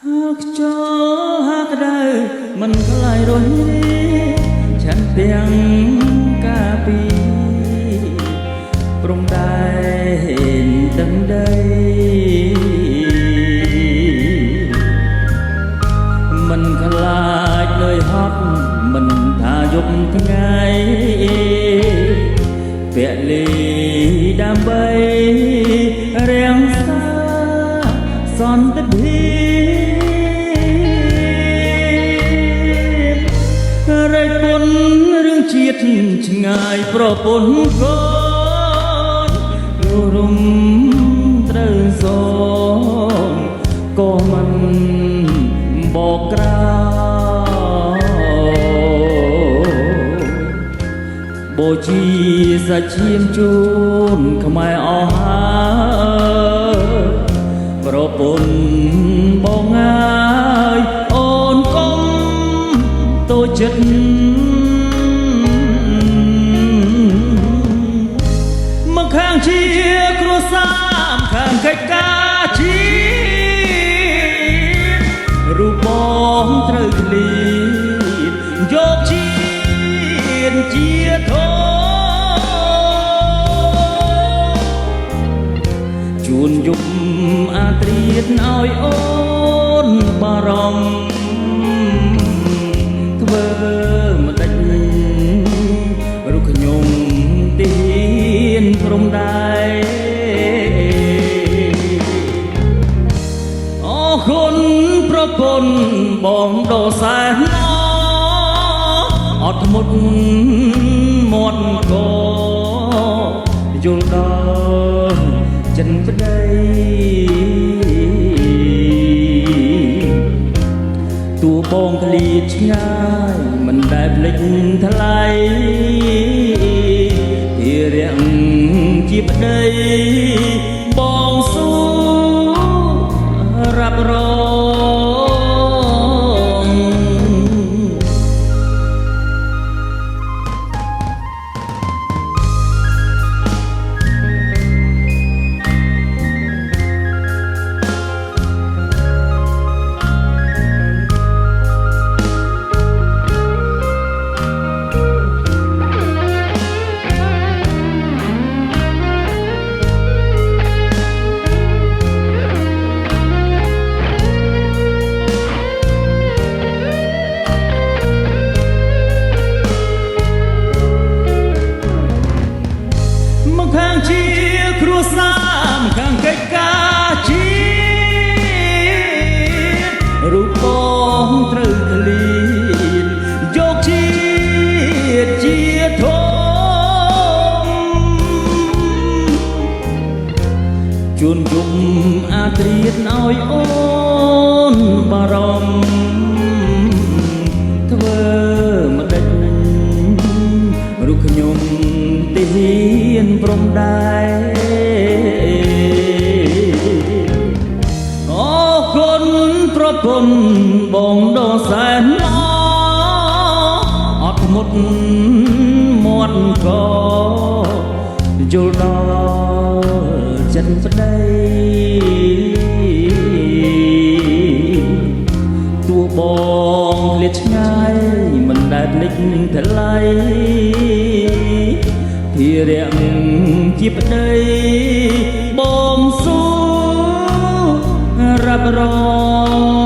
ចោហាក្តៅមិនខ្លាយរញឆាន់ទាំងកាពីព្រំដែនដឹងដីមិនខ្លាចលើយហត់មិនថាយប់ថ្ងៃពលីដើម្បីរាំងសាសន្តិភាពរៃពុនរឿងជាតិឆ្ងាយប្រពន្ធកូនរំត្រូវសងក៏មិនបកក្រៅបូជាសាច់ឈាមជូនខ្មែរអស់ហើយប្រពន្ធបងអើយអូនកុំតូចចិត្តមកខាងជាគ្រួសារខាងកិច្ចការជាតិរូបបងត្រូវឃ្លៀតយកជាតិជាធំជួនយប់អាត្រៀតឲ្យអូនបារម្ភធ្វើមិនដេចរូបខ្ញុំទៀនព្រំដែនអរគុណប្រពន្ធបងដោសែនអត់មុតមាត់កយល់ដល់ចិនប្តីតួបងឃ្លាតឆ្ងាយមិនដែលភ្លេចថ្លៃពីរាំងជាប្តីបងស៊ូរ៉ាប់រងខាងជាគ្រួសារខាងកិច្ចការជាតិរូបបងត្រូវឃ្លៀតយកជាតិជាធំជួនយប់អាត្រៀតឲ្យអូនបារម្ភធ្វើមិនដេចរូបខ្ញុំទីព្រំដែនអរគុណប្រពន្ធបងដោសែនអត់មុតមាត់កយល់ដល់ចិត្តប្តីតួបងលាតឆ្ងាយមិនដែលភ្លេចថ្លៃពីរាំងជាប្តីបងស៊ូរ៉ាប់រង